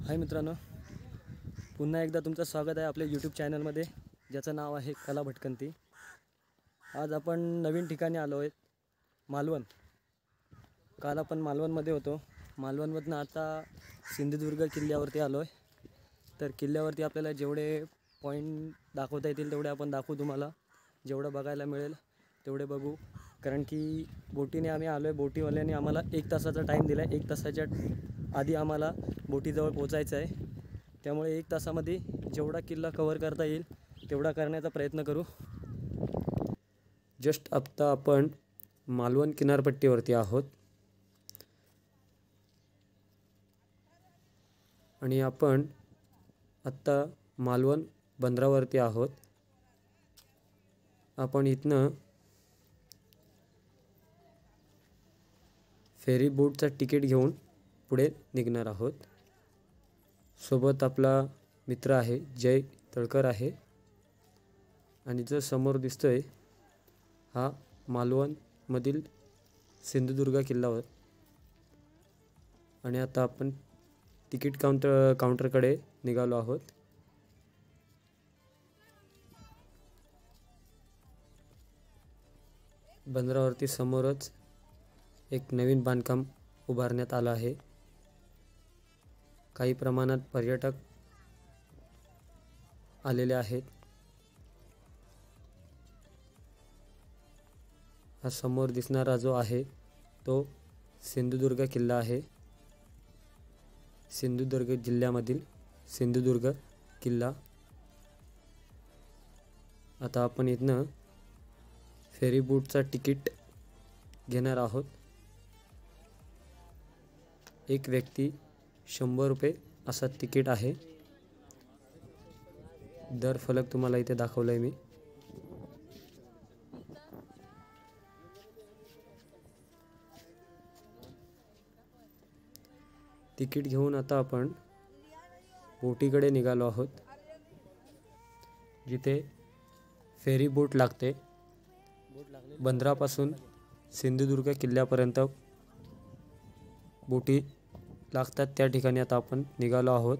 हाय मित्रांनो, पुन्हा एकदा तुमचं स्वागत आहे आपल्या यूट्यूब चॅनलमध्ये, ज्याचं नाव आहे कला भटकंती। आज आपण नवीन ठिकाणी आलो आहे, मालवण। काल आपण मालवणमध्ये होतो। मालवणमधून आता सिंधुदुर्ग किल्ल्यावरती आलो आहे। तर किल्ल्यावरती आपल्याला जेवढे पॉईंट दाखवता येतील तेवढे आपण दाखवू, तुम्हाला जेवढं बघायला मिळेल तेवढे बघू। कारण की बोटीने आम्ही आलो आहे, बोटीवाल्याने आम्हाला 1 तासाचा टाईम दिला आहे। 1 तासाच्या आधी आम्हाला बोटीजवळ पोचायचं आहे। त्यामुळे 1 तासामध्ये जेवढा किल्ला कव्हर करता येईल तेवढा करण्याचा प्रयत्न करू। जस्ट आत्ता आपण मालवण किनारपट्टीवरती आहोत आणि आपण आत्ता मालवण बंदरावरती आहोत। आपण इथनं फेरी बोटचा तिकीट घेऊन पुढे निघणार आहोत। सोबत आपला मित्र आहे, जय तळकर आहे। आणि जो समोर दिसतोय हा मालवण मधील सिंधुदुर्ग किल्ला होता। आणि आता आपण तिकीट काउंटरकडे निघालो आहोत। बंदरावरती समोरच एक नवीन बांधकाम उभारण्यात आलं आहे। काही प्रमाणात पर्यटक आलेले आहेत। हा समोर दिसणारा जो आहे तो सिंधुदुर्ग किल्ला आहे। सिंधुदुर्ग जिल्ह्यामधील सिंधुदुर्ग किल्ला। आता आपण इथनं फेरी बोटचा तिकीट घेणार आहोत। एक व्यक्ती 100 रुपये असा तिकीट आहे। दर फलक तुम्हाला इथे दाखवलाय मी। तिकीट घेऊन आता आपण बोटीकडे निघालो आहोत, जिथे फेरी बोट लागते। बंदरापासून सिंधुदुर्ग किल्ल्यापर्यंत बोटी लागतात, त्या ठिकाणी आता आपण निघालो आहोत।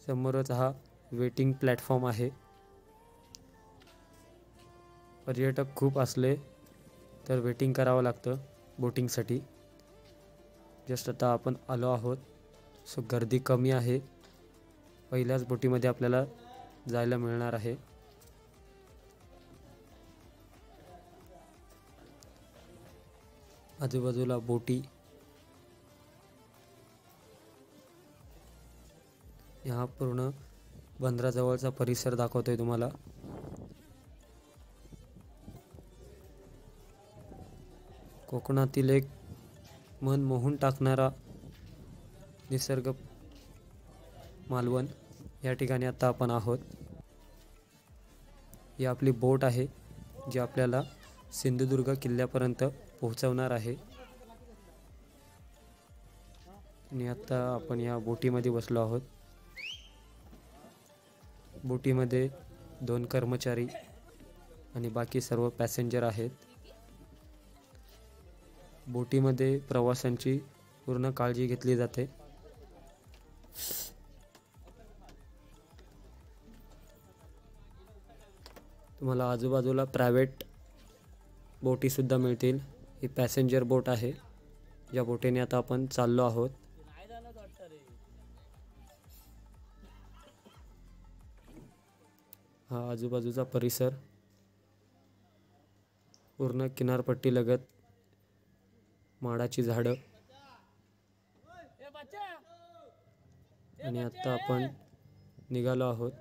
समोरच हा वेटिंग प्लॅटफॉर्म आहे। पर्यटक खूप असले तर वेटिंग करावं लागतं बोटिंगसाठी। जस्ट आता आपण आलो आहोत, सो गर्दी कमी आहे। पहिल्याच बोटीमध्ये आपल्याला जायला मिळणार आहे। आजूबाजूला बोटी, हा पूर्ण बंदराजवळचा परिसर दाखवतोय तुम्हाला। कोकणातील एक मन मोहून टाकणारा निसर्ग मालवण, या ठिकाणी आता आपण आहोत। ही आपली बोट आहे जी आपल्याला सिंधुदुर्ग किल्ल्यापर्यंत पोहोचवणार आहे। आणि आता आपण या बोटीमध्ये बसलो आहोत। बोटीमध्ये 2 कर्मचारी आणि बाकी सर्व पॅसेंजर आहेत। बोटीमध्ये प्रवाशांची पूर्ण काळजी घेतली जाते। तुम्हाला आजूबाजूला प्रायव्हेट बोटी सुद्धा मिळतील। ही पॅसेंजर बोट आहे, या बोटीने आता आपण चाललो आहोत। हा आजूबाजूचा परिसर, पूर्ण किनारपट्टी लगत माडाची झाडं। आणि आता आपण निघालो आहोत।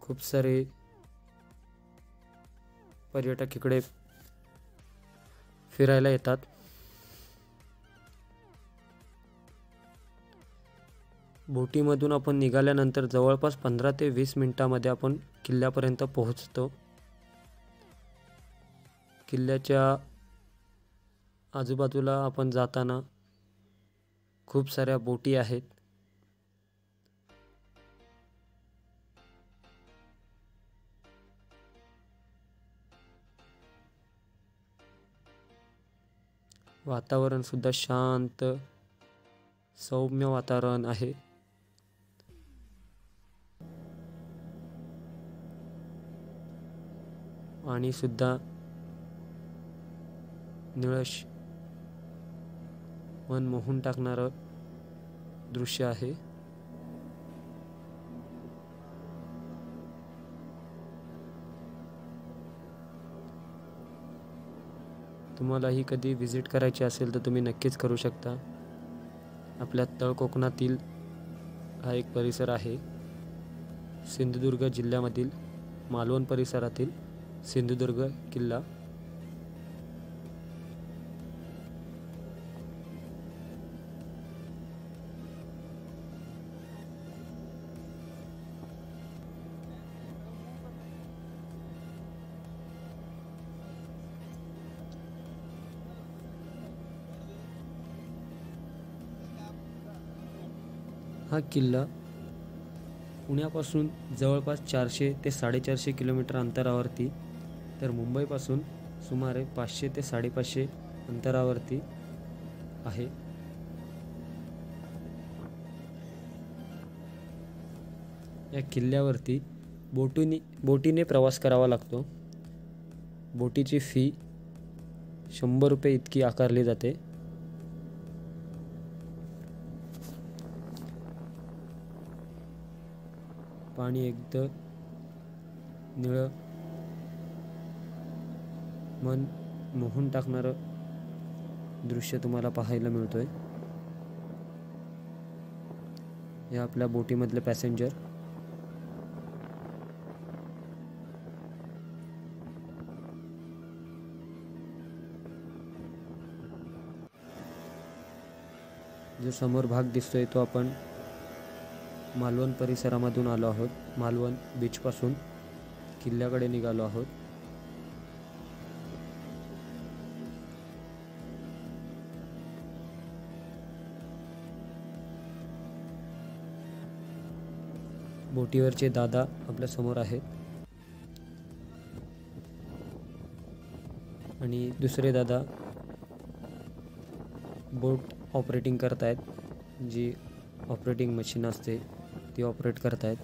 खूप सारे पर्यटक इकडे फिरायला येतात। बोटीमधून आपण निघाल्यानंतर जवळपास 15 ते 20 मिनिटांमध्ये आपण किल्ल्यापर्यंत पोहोचतो। किल्ल्याच्या आजूबाजूला आपण जाताना खूप साऱ्या बोटी आहेत. वातावरण सुद्धा शांत सौम्य वातावरण आहे. आणि सुद्धा निळश मन मोहून टाकणारं दृश्य आहे. तुम्हालाही कधी व्हिजिट करायची असेल तर तुम्ही नक्कीच करू शकता. आपल्या तळ कोकणातील हा एक परिसर आहे. सिंधुदुर्ग जिल्ह्यामधील मालवण परिसरातील सिंधुदुर्ग किल्ला. हा किल्ला पुण्यापासून जवळपास 400 ते 450 किलोमीटर अंतरावरती, तर मुंबईपासून सुमारे 500 ते 550 अंतरावरती आहे. या किल्ल्यावरती बोटीने प्रवास करावा लागतो. बोटीची फी 100 रुपये इतकी आकारली जाते. पाणी एकदम निळं मन मोहून टाकणारं दृश्य तुम्हाला पाहायला मिळतोय. या आपल्या बोटीमधले पॅसेंजर. जो समोर भाग दिसतोय तो आपण मालवण परिसरामधून आलो आहोत. मालवण बीचपासून किल्ल्याकडे निघालो आहोत. बोटीवरचे दादा आपल्या समोर आहेत आणि दुसरे दादा बोट ऑपरेटिंग करत आहेत. जी ऑपरेटिंग मशीन असते ती ऑपरेट करत आहेत.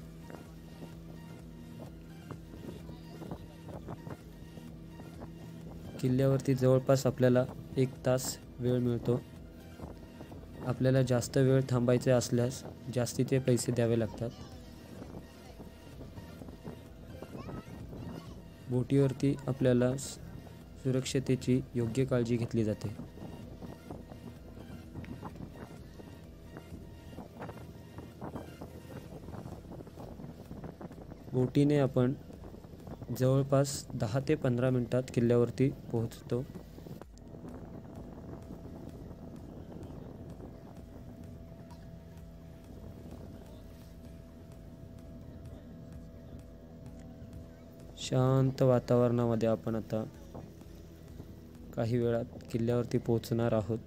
किल्ल्यावरती जवळपास आपल्याला 1 तास वेळ मिळतो. आपल्याला जास्त वेळ थांबायचे असल्यास जास्तीचे पैसे द्यावे लागतात. बोटीवरती आपल्याला सुरक्षतेची योग्य काळजी घेतली जाते. बोटीने आपण जवळपास 10 ते 15 मिनिटात किल्ल्यावरती पोहोचतो. शांत वातावरणामध्ये आपण आता काही वेळात किल्ल्यावरती पोहोचणार आहोत.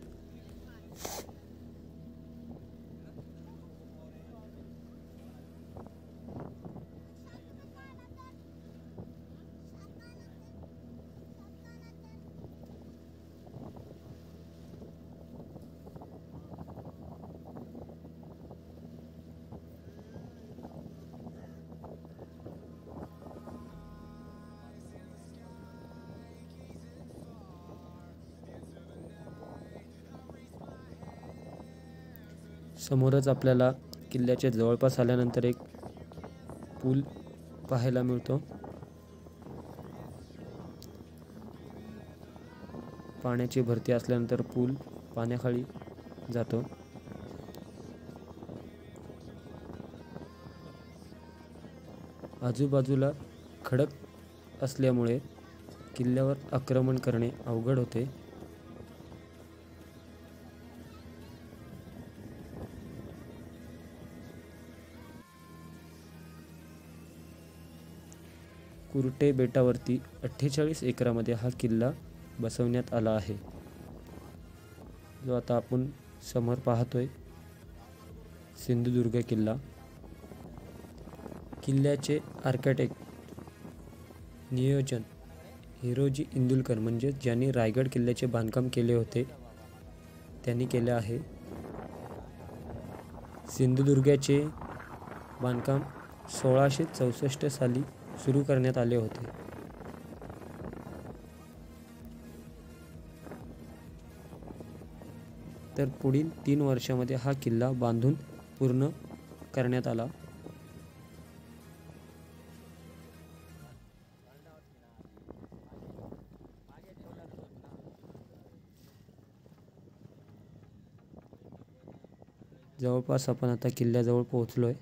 समोरच आपल्याला किल्ल्याच्या जवळपास आल्यानंतर एक पूल पाहायला मिळतो. पाण्याची भरती असल्यानंतर पूल पाण्याखाली जातो. आजूबाजूला खडक असल्यामुळे किल्ल्यावर आक्रमण करणे अवघड होते. कुरटे बेटावरती 48 एकरामध्ये हा किल्ला बसवण्यात आला आहे. जो आता आपण समोर पाहतोय सिंधुदुर्ग किल्ला. किल्ल्याचे आर्किटेक्ट नियोजन हिरोजी इंदुलकर म्हणजे ज्यांनी रायगड किल्ल्याचे बांधकाम केले होते त्यांनी केले आहे. सिंधुदुर्गाचे बांधकाम 1664 साली सुरू करण्यात आले होते. तर पुढील 3 वर्षामध्ये हा किल्ला बांधून पूर्ण करण्यात आला. जवळपास आपण आता किल्ल्याजवळ पोहोचलोय.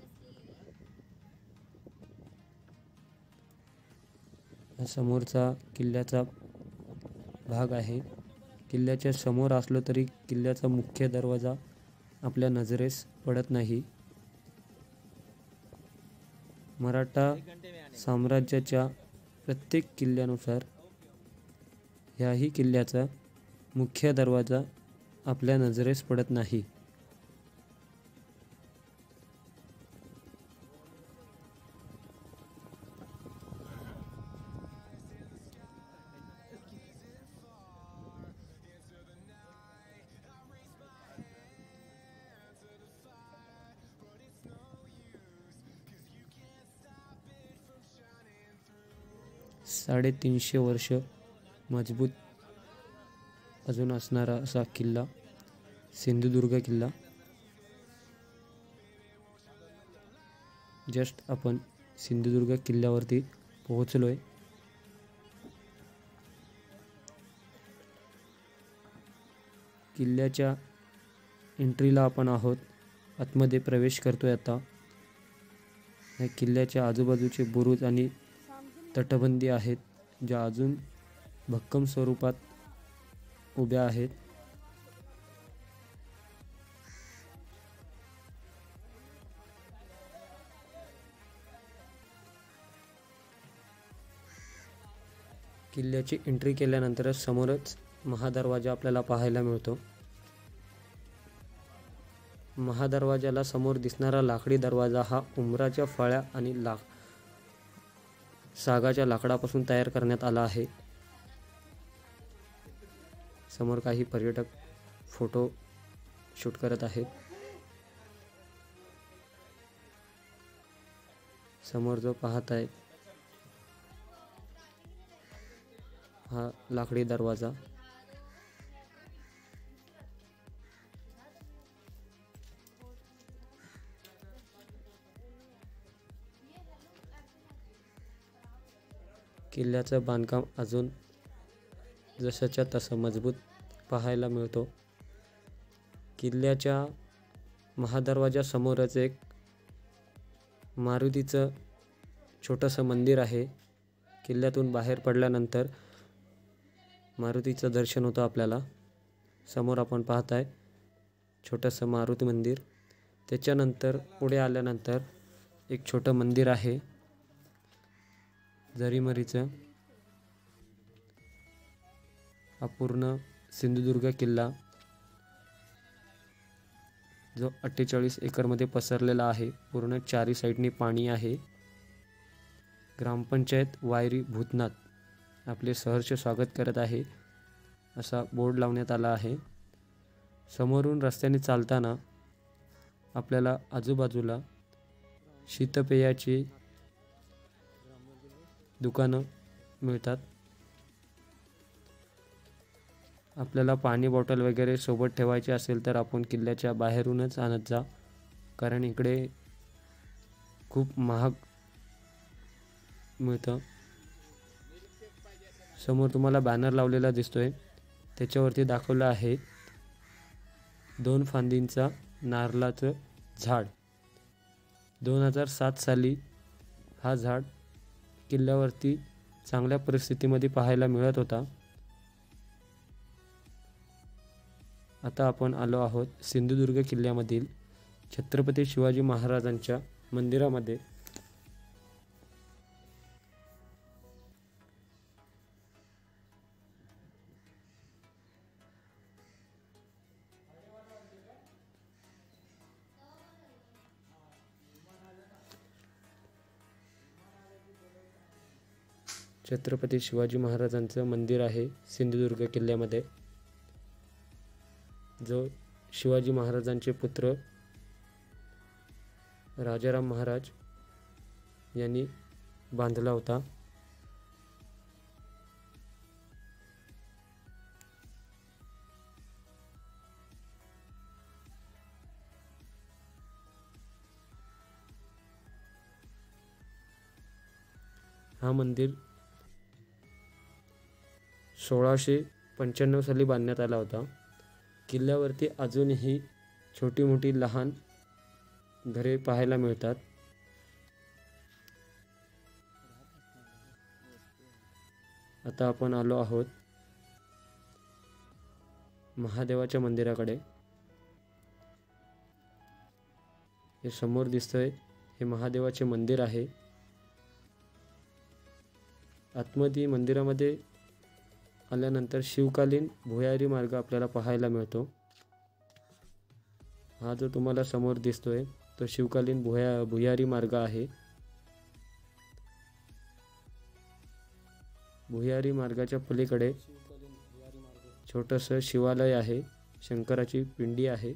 हा समोरचा किल्ल्याचा भाग आहे. किल्ल्याच्या समोर असलो तरी किल्ल्याचा मुख्य दरवाजा आपल्या नजरेस पडत नाही. मराठा साम्राज्याच्या प्रत्येक किल्ल्यानुसार ह्याही किल्ल्याचा मुख्य दरवाजा आपल्या नजरेस पडत नाही. साडेतीनशे वर्ष मजबूत अजून असणारा असा किल्ला सिंधुदुर्ग किल्ला. जस्ट आपण सिंधुदुर्ग किल्ल्यावरती पोहोचलोय. किल्ल्याच्या एंट्रीला आपण आहोत. आतमध्ये प्रवेश करतोय आता. या किल्ल्याच्या आजूबाजूचे बुरुज आणि तटबंदी आहेत ज्या अजून भक्कम स्वरूपात उभ्या आहेत. किल्ल्याची एंट्री केल्यानंतरच समोरच महादरवाजा आपल्याला पाहायला मिळतो. महादरवाजाला समोर दिसणारा लाकडी दरवाजा हा उंबराच्या फळ्या आणि सागाच्या लाकडापासून तयार करण्यात आला आहे. समोर काही पर्यटक फोटो शूट करत आहेत. समोर जो पाहत आहे हा लाकडी दरवाजा. किल्ल्याचं बांधकाम अजून जसंच्या तसं मजबूत पाहायला मिळतो. किल्ल्याच्या महादरवाजासमोरच एक मारुतीचं छोटंसं मंदिर आहे. किल्ल्यातून बाहेर पडल्यानंतर मारुतीचं दर्शन होतं आपल्याला. समोर आपण पाहताय छोटंसं मारुती मंदिर. त्याच्यानंतर पुढे आल्यानंतर एक छोटं मंदिर आहे जरीमरीचं. हा पूर्ण सिंधुदुर्ग किल्ला जो 48 एकरमध्ये पसरलेला आहे. पूर्ण चारी साईडनी पाणी आहे. ग्रामपंचायत वायरी भूतनाथ आपले सहर्ष स्वागत करत आहे असा बोर्ड लावण्यात आला आहे. समोरून रस्त्याने चालताना आपल्याला आजूबाजूला शीतपेयाची दुकानं मिळतात. आपल्याला पाणी बॉटल वगैरे सोबत ठेवायची असेल तर आपण किल्ल्याच्या बाहेरूनच आणत जा, कारण इकडे खूप महाग मिळतं. समोर तुम्हाला बॅनर लावलेला दिसतोय, त्याच्यावरती दाखवलं आहे 2 फांदींचा नारळाचं झाड. 2007 साली हा झाड किल्ल्यावरती चांगल्या परिस्थितीमध्ये पाहायला मिळत होता. आता आपण आलो आहोत सिंधुदुर्ग किल्ल्यामधील छत्रपती शिवाजी महाराजांच्या मंदिरामध्ये. छत्रपती शिवाजी महाराजांचं मंदिर आहे सिंधुदुर्ग किल्ल्यामध्ये, जो शिवाजी महाराजांचे पुत्र राजाराम महाराज यांनी बांधला होता. हा मंदिर 1695 साली बांधण्यात आला होता. किल्ल्यावरती अजूनही छोटी मोठी लहान घरे पाहायला मिळतात. आता आपण आलो आहोत महादेवाच्या मंदिराकडे. हे समोर दिसतंय हे महादेवाचे मंदिर आहे. आतमध्ये मंदिरामध्ये आल्यानंतर शिवकालीन भुयारी मार्ग आपल्याला पाहायला मिळतो. हा जो तुम्हाला समोर दिसतोय तो शिवकालीन भुयारी मार्ग आहे. भुयारी मार्गाच्या पलीकडे छोटंसं शिवालय आहे, शंकराची पिंडी आहे.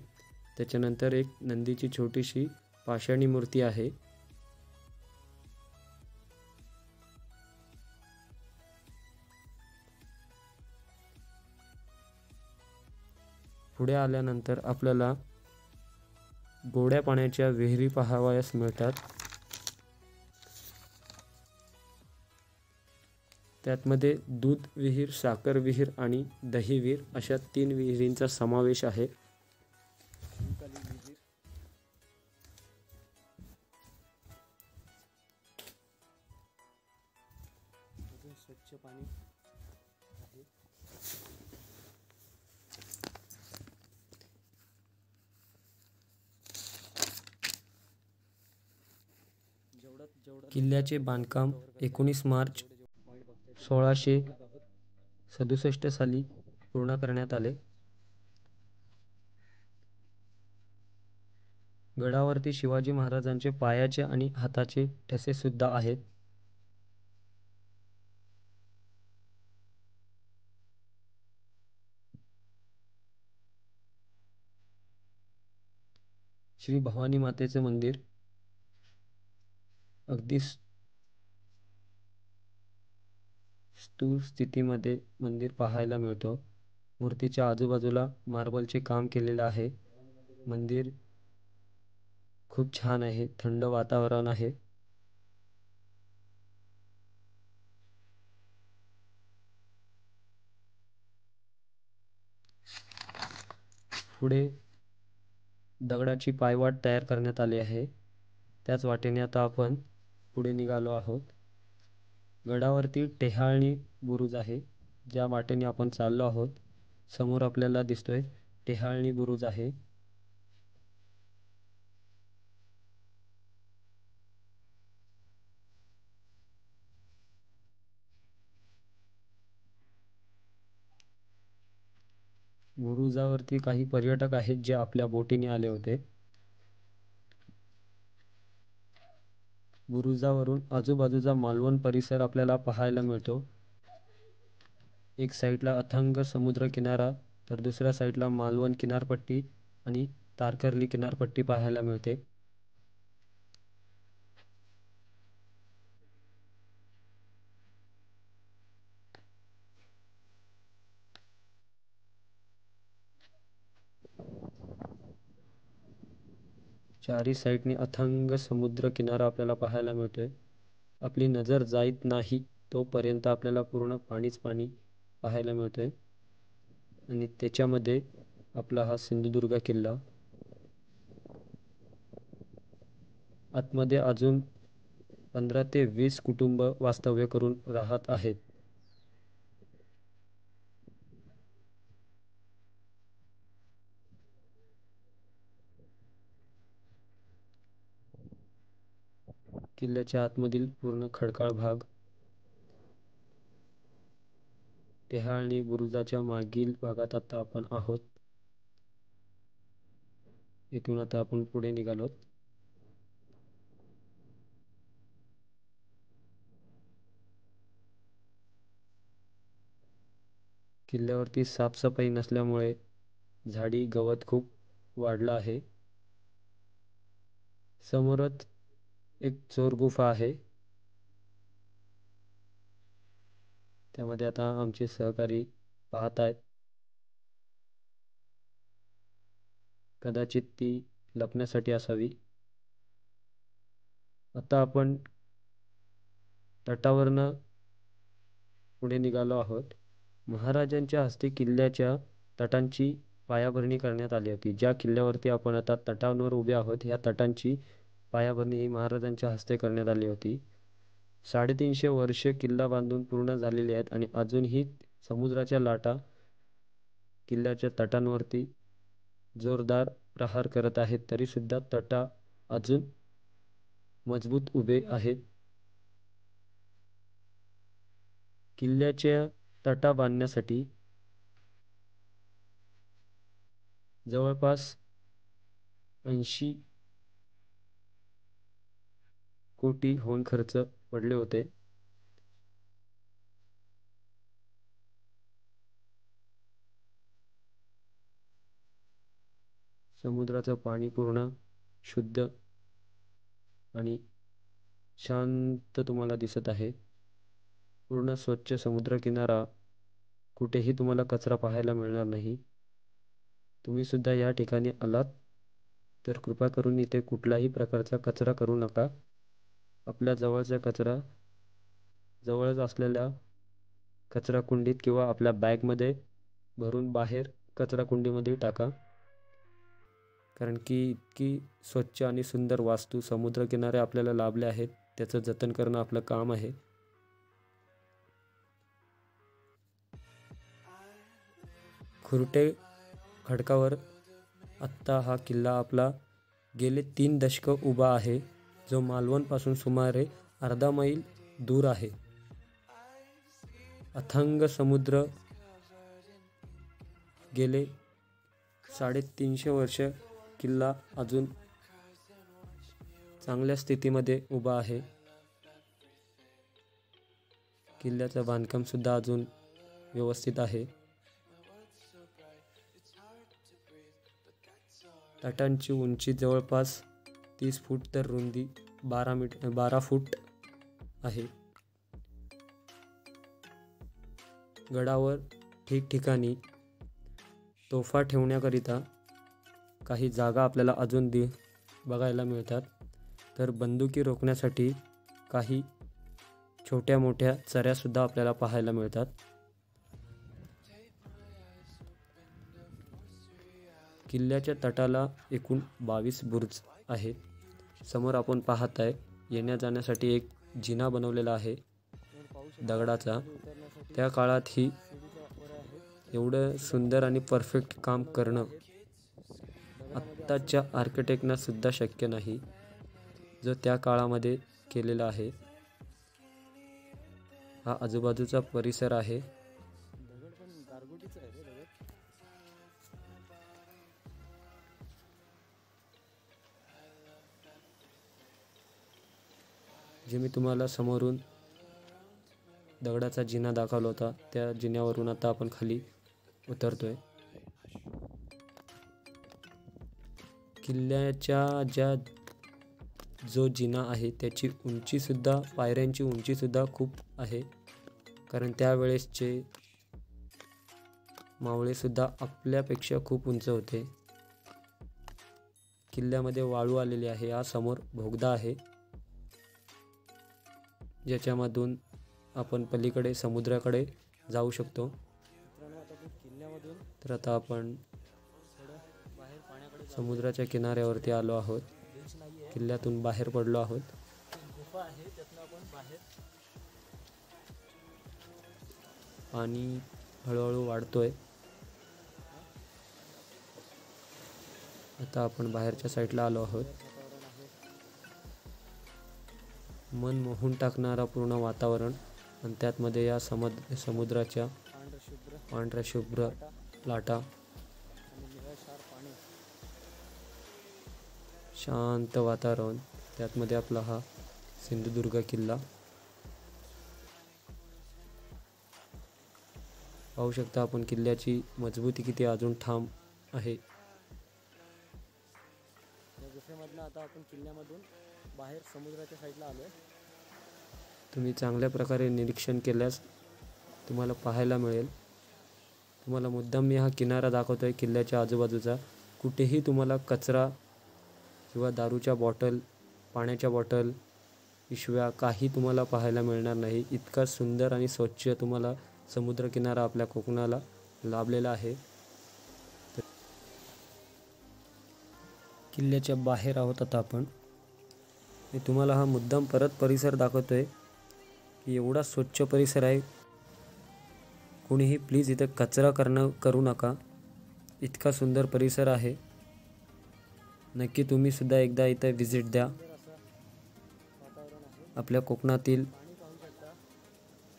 त्याच्यानंतर एक नंदीची छोटीशी पाषाणी मूर्ती आहे. पुढे आल्यानंतर आपल्याला गोड्या पाण्याच्या विहिरी पाहावयास मिळतात. त्यातमध्ये दूध विहीर, साखर विहीर आणि दही विहीर अशा 3 विहिरींचा समावेश आहे. स्वच्छ पाणी आहे. किल्ल्याचे बांधकाम 19 मार्च 1667 साली पूर्ण करण्यात आले. गडावरती शिवाजी महाराजांचे पायाचे आणि हाताचे ठसे सुद्धा आहेत. श्री भवानी मातेचे मंदिर अगदी स्थूल स्थितीमध्ये मंदिर पाहायला मिळतो. मूर्तीच्या आजूबाजूला मार्बलचे काम केलेलं आहे. मंदिर खूप छान आहे, थंड वातावरण आहे. पुढे दगडाची पायवाट तयार करण्यात आली आहे. त्याच वाटेने आता आपण पुढे निघालो आहोत. गडावरती टेहाळणी बुरुज आहे, ज्या वाटेने आपण चाललो आहोत. समोर आपल्याला दिसतोय टेहाळणी बुरुज आहे. बुरुजावरती काही पर्यटक आहेत जे आपल्या बोटीने आले होते. बुरुजावरून आजूबाजूचा मालवण परिसर आपल्याला पाहायला मिळतो. एक साईडला अथंग समुद्र किनारा तर दुसऱ्या साईडला मालवण किनारपट्टी आणि तारकर्ली किनारपट्टी पाहायला मिळते. चारी साईडने अथंग समुद्र किनारा आपल्याला पाहायला मिळतोय. आपली नजर जात नाही तोपर्यंत आपल्याला पूर्ण पाणीच पाणी पाहायला मिळतोय. आणि त्याच्यामध्ये आपला हा सिंधुदुर्ग किल्ला. आतमध्ये अजून 15 ते 20 कुटुंब वास्तव्य करून राहत आहेत. किल्ल्याच्या आतमधील पूर्ण खडकाळ भाग. टेहाळणी बुरुजाच्या मागील भागात आता आपण आहोत. इथून आता आपण पुढे निघालो. किल्ल्यावरती साफसफाई नसल्यामुळे झाडी गवत खूप वाढलं आहे. समोरच एक चोर गुफा आहे. त्यामध्ये आता आमचे सहकारी पाहत आहेत. कदाचित ती लपण्यासाठी असावी. आता आपण तटावरनं पुढे निघालो आहोत. महाराजांच्या हस्ते किल्ल्याच्या तटांची पायाभरणी करण्यात आली होती. ज्या किल्ल्यावरती आपण आता तटांवर उभे आहोत, या तटांची पायाभरणी ही महाराजांच्या हस्ते करण्यात आली होती. 350 वर्ष किल्ला बांधून पूर्ण झालेली आहेत आणि अजूनही समुद्राच्या लाटा किल्ल्याच्या तटांवरती जोरदार प्रहार करत आहेत. तरी सुद्धा तटा अजून मजबूत उभे आहेत. किल्ल्याच्या तटा बांधण्यासाठी जवळपास 80 कोटीहून खर्च पडले होते. समुद्राचं पाणी पूर्ण शुद्ध आणि शांत तुम्हाला दिसत आहे. पूर्ण स्वच्छ समुद्रकिनारा, कुठेही तुम्हाला कचरा पाहायला मिळणार नाही. तुम्ही सुद्धा या ठिकाणी आलात तर कृपा करून इथे कुठलाही प्रकारचा कचरा करू नका. आपल्या जवळचा कचरा जवळच असलेल्या कचरा कुंडीत किंवा आपल्या बॅगमध्ये भरून बाहेर कचरा कुंडीमध्ये टाका. कारण की इतकी स्वच्छ आणि सुंदर वास्तू समुद्रकिनारे आपल्याला लाभले आहेत, त्याचं जतन करणं आपलं काम आहे. खुरटे खडकावर आत्ता हा किल्ला आपला गेले 3 दशकं उभा आहे, जो मालवणपासून सुमारे अर्धा मैल दूर आहे. अथांग समुद्र गेले 350 वर्ष किल्ला अजून चांगल्या स्थितीमध्ये उभा आहे. किल्ल्याचं बांधकाम सुद्धा अजून व्यवस्थित आहे. तटांची उंची जवळपास 30 फूट तर रुंदी 12 फूट आहे. गडावर ठिकठिकाणी तोफा ठेवण्याकरिता काही जागा आपल्याला अजून बघायला मिळतात. तर बंदुकी रोखण्यासाठी काही छोट्या मोठ्या चऱ्यासुद्धा आपल्याला पाहायला मिळतात. किल्ल्याच्या तटाला एकूण 22 बुर्ज आहेत. समोर आपण पाहत आहे येण्या जाण्यासाठी एक जिना बनवलेला आहे दगडाचा. त्या काळातही एवढं सुंदर आणि परफेक्ट काम करणं आत्ताच्या आर्किटेक्टना सुद्धा शक्य नाही, जो त्या काळामध्ये केलेला आहे. हा आजूबाजूचा परिसर आहे. जे मी तुम्हाला समोरून दगडाचा जिना दाखवला होता, त्या जिन्यावरून आता आपण खाली उतरतोय. किल्ल्याच्या जो जिना आहे त्याची उंचीसुद्धा, पायऱ्यांची उंचीसुद्धा खूप आहे. कारण त्यावेळेसचे मावळेसुद्धा आपल्यापेक्षा खूप उंच होते. किल्ल्यामध्ये वाळू आलेली आहे. हा समोर बोगदा आहे, ज्याच्यामधून आपण पलीकडे समुद्राकडे जाऊ शकतो. तर आता आपण समुद्राच्या किनाऱ्यावरती आलो आहोत. किल्ल्यातून बाहेर पडलो आहोत. पाणी हळूहळू वाढतोय. आता आपण बाहेरच्या साईडला आलो आहोत. मन मोहून टाकणारा पूर्ण वातावरण आणि त्यातमध्ये या समुद्राच्या पांढऱ्या शुभ्र लाटा, शांत वातावरण, त्यातमध्ये आपला हा सिंधुदुर्ग किल्ला. पाहू शकता आपण किल्ल्याची मजबूती किती अजून ठाम आहे. या गुफेमधनं आता आपण किल्ल्यामधून बाहेर समुद्राच्या साईडला आलो आहे. तुम्ही चांगल्या प्रकारे निरीक्षण केल्यास तुम्हाला पाहायला मिळेल. तुम्हाला मुद्दाम मी हा किनारा दाखवतो आहे किल्ल्याच्या आजूबाजूचा. कुठेही तुम्हाला कचरा किंवा दारूच्या बॉटल, पाण्याच्या बॉटल, पिशव्या काही तुम्हाला पाहायला मिळणार नाही. इतका सुंदर आणि स्वच्छ तुम्हाला समुद्रकिनारा आपल्या कोकणाला लाभलेला आहे. किल्ल्याच्या बाहेर आहोत आता आपण. मी तुम्हाला हा मुद्दाम परत परिसर दाखवतो आहे की एवढा स्वच्छ परिसर आहे. कोणीही प्लीज इथं कचरा करू नका. इतका सुंदर परिसर आहे. नक्की तुम्ही सुद्धा एकदा इथं व्हिजिट द्या. आपल्या कोकणातील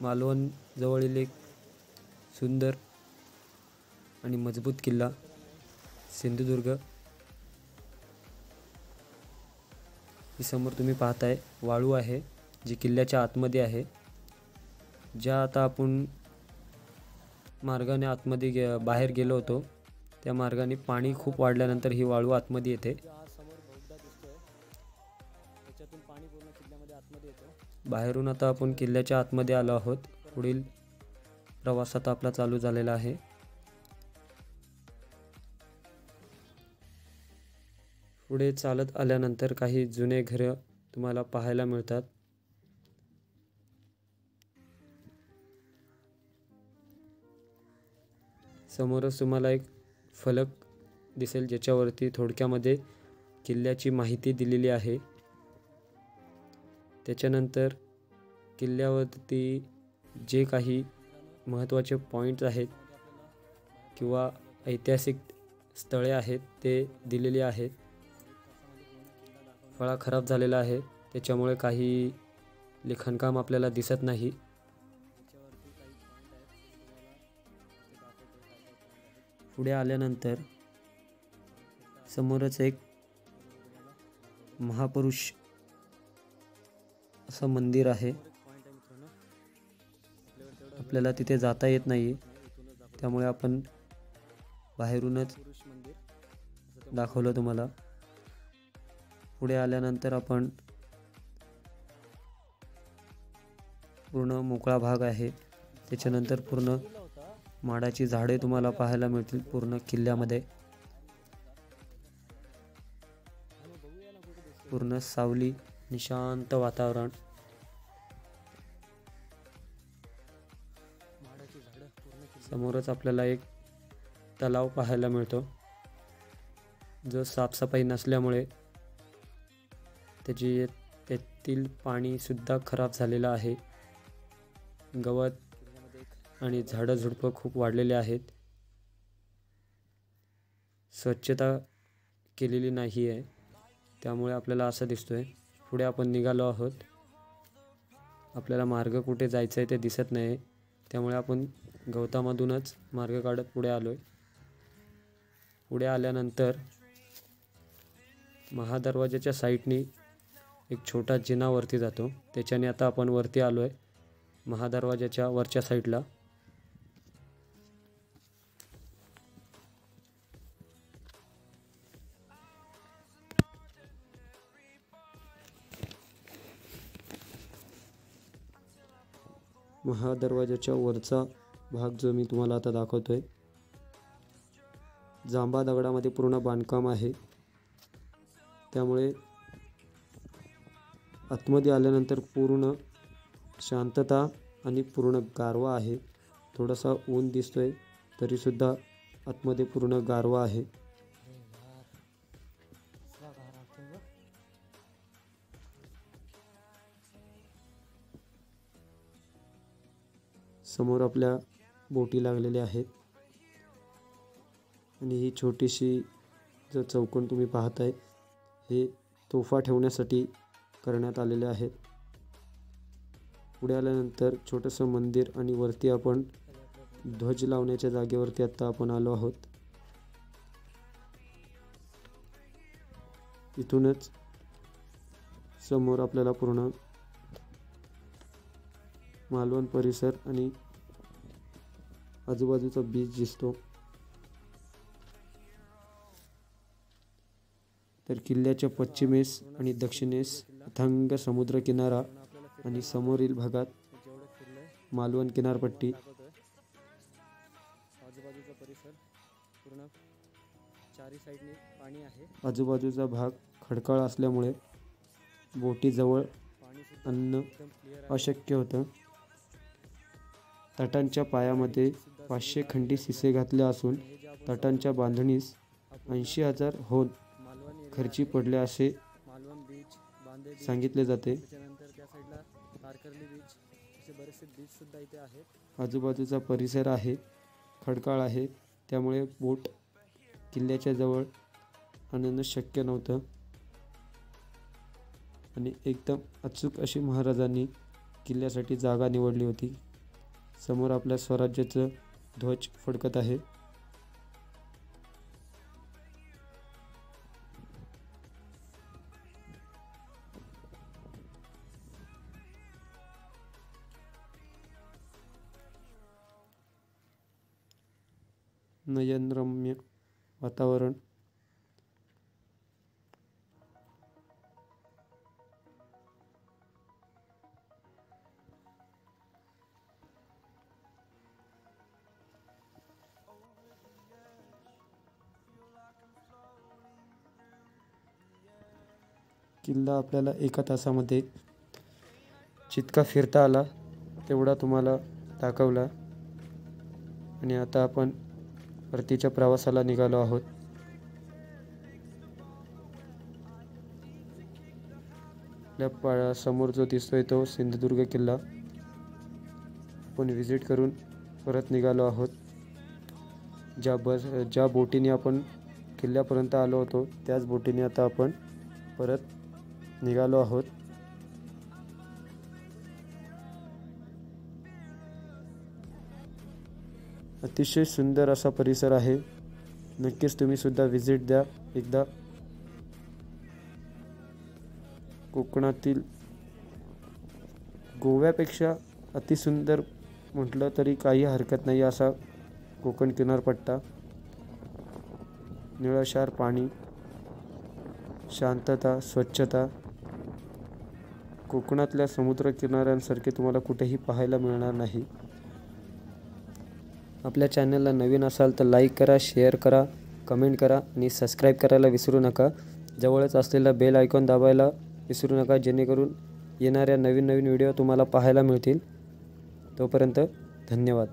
मालवण जवळील एक सुंदर आणि मजबूत किल्ला सिंधुदुर्ग. ही समोर तुम्ही पाहताय वाळू आहे जी किल्ल्याच्या आतमध्ये आहे. ज्या आता आपण मार्गाने आतमध्ये बाहेर गेलो होतो त्या मार्गाने पाणी खूप वाढल्यानंतर ही वाळू आतमध्ये येते. समोर बोगदा दिसतोय, त्याच्यातून पाणी पूर्ण किल्ल्यामध्ये आतमध्ये येतो. बाहेरून आता आपण किल्ल्याच्या आतमध्ये आलो आहोत. पुढील प्रवास आता आपला चालू झालेला आहे. पुढे चालत आल्यानंतर काही जुने घरं तुम्हाला पाहायला मिळतात. समोरच तुम्हाला एक फलक दिसेल ज्याच्यावरती थोडक्यामध्ये किल्ल्याची माहिती दिलेली आहे. त्याच्यानंतर किल्ल्यावरती जे काही महत्त्वाचे पॉईंट्स आहेत किंवा ऐतिहासिक स्थळे आहेत ते दिलेली आहेत. फळा खराब झालेला आहे त्याच्यामुळे काही लिखाणकाम आपल्याला दिसत नाही. पुढे आल्यानंतर समोरच एक महापुरुष असं मंदिर आहे. आपल्याला तिथे जाता येत नाही त्यामुळे आपण बाहेरूनच दाखवलं तुम्हाला. पुढे आल्यानंतर आपण पूर्ण मोकळा भाग आहे. त्याच्यानंतर पूर्ण माडाची झाडे तुम्हाला पाहायला मिळतील पूर्ण किल्ल्यामध्ये. पूर्ण सावली आणि शांत वातावरण. समोरच आपल्याला एक तलाव पाहायला मिळतो जो साफसफाई नसल्यामुळे त्यातील पाणी सुद्धा खराब झालेलं आहे. गवत आणि झाडं झुडपं खूप वाढलेले आहेत. स्वच्छता केलेली नाही आहे त्यामुळे आपल्याला असं दिसतोय. पुढे आपण निघालो आहोत. आपल्याला मार्ग कुठे जायचं आहे ते दिसत नाही त्यामुळे आपण गवतामधूनच मार्ग काढत पुढे आलोय. पुढे आल्यानंतर महादरवाजाच्या साईडनी एक छोटा जिना वरती जातो. त्याच्याने आता आपण वरती आलोय महादरवाजाच्या वरच्या साईडला. महादरवाजाच्या वरचा भाग जो मी तुम्हाला आता दाखवतोय जांभा दगडामध्ये पूर्ण बांधकाम आहे. त्यामुळे आतमध्ये आल्यानंतर पूर्ण शांतता आणि पूर्ण गारवा आहे. थोडासा ऊन दिसतोय तरीसुद्धा आतमध्ये पूर्ण गारवा आहे. समोर आपल्या बोटी लागलेल्या आहेत आणि ही छोटीशी जो चौकोन तुम्ही पाहताय हे तोफा ठेवण्यासाठी करण्यात आलेले आहेत. पुढे आल्यानंतर छोटंसं मंदिर आणि वरती आपण ध्वज लावण्याच्या जागेवरती आता आपण आलो आहोत. इथूनच समोर आपल्याला पूर्ण मालवण परिसर आणि आजूबाजूचा बीच दिसतो. तर किल्ल्याच्या पश्चिमेस आणि दक्षिणेस अथांग समुद्र किनारा आणि समोरील भागात जेवढं फिरलंय मालवण किनारपट्टी. दाखवतोय. आजूबाजूचा परिसर पूर्ण चारी साईडने पाणी आहे. आजूबाजूचा भाग खडकाळ असल्यामुळे बोटीजवळ पाणी सुद्धा अन्न एकदम क्लिअर आहे. अशक्य होतं. तटांच्या पायामध्ये 500 खंडी शिसे घातल्या असून हे जे आपण तटांच्या बांधणीस 80,000 होल मालवण एरिया खर्ची पडले असे मालवण बीच, बांदे बीच, सांगितले जाते. त्याच्यानंतर त्या साईडला तारकर्ली बीच, असे बरेचसे बीच सुद्धा इथे आहेत. आजूबाजूचा परिसर आहे खडकाळ आहे, त्यामुळे बोट किल्ल्याच्या जवळ आणणं शक्य नव्हतं. आणि एकदम अचूक अशी महाराजांनी किल्ल्यासाठी जागा निवडली होती. समोर आपल्या स्वराज्याचं ध्वज फडकत आहे. नयनरम्य वातावरण. किल्ला आपल्याला 1 तासामध्ये जितका फिरता आला तेवढा तुम्हाला दाखवला. आणि आता आपण परतीच्या प्रवासाला निघालो आहोत. आपल्या समोर जो दिसतोय तो सिंधुदुर्ग किल्ला. आपण व्हिजिट करून परत निघालो आहोत. ज्या बोटीने आपण किल्ल्यापर्यंत आलो होतो त्याच बोटीने आता आपण परत निघालो आहोत. अतिशय सुंदर असा परिसर आहे. नक्कीच तुम्ही सुद्धा व्हिजिट द्या एकदा. कोकणातील गोव्यापेक्षा अतिसुंदर म्हटलं तरी काही हरकत नाही असा कोकण किनारपट्टा. निळाशार पाणी, शांतता, स्वच्छता. कोकणातल्या समुद्र किनाऱ्यांसारखे तुम्हाला कुठेही पाहायला मिळणार नाही. आपल्या चॅनलला नवीन असाल तर लाईक करा, शेअर करा, कमेंट करा आणि सबस्क्राईब करायला विसरू नका. जवळच असलेला बेल आयकॉन दाबायला विसरू नका, जेणेकरून येणाऱ्या नवीन व्हिडिओ तुम्हाला पाहायला मिळतील. तोपर्यंत धन्यवाद.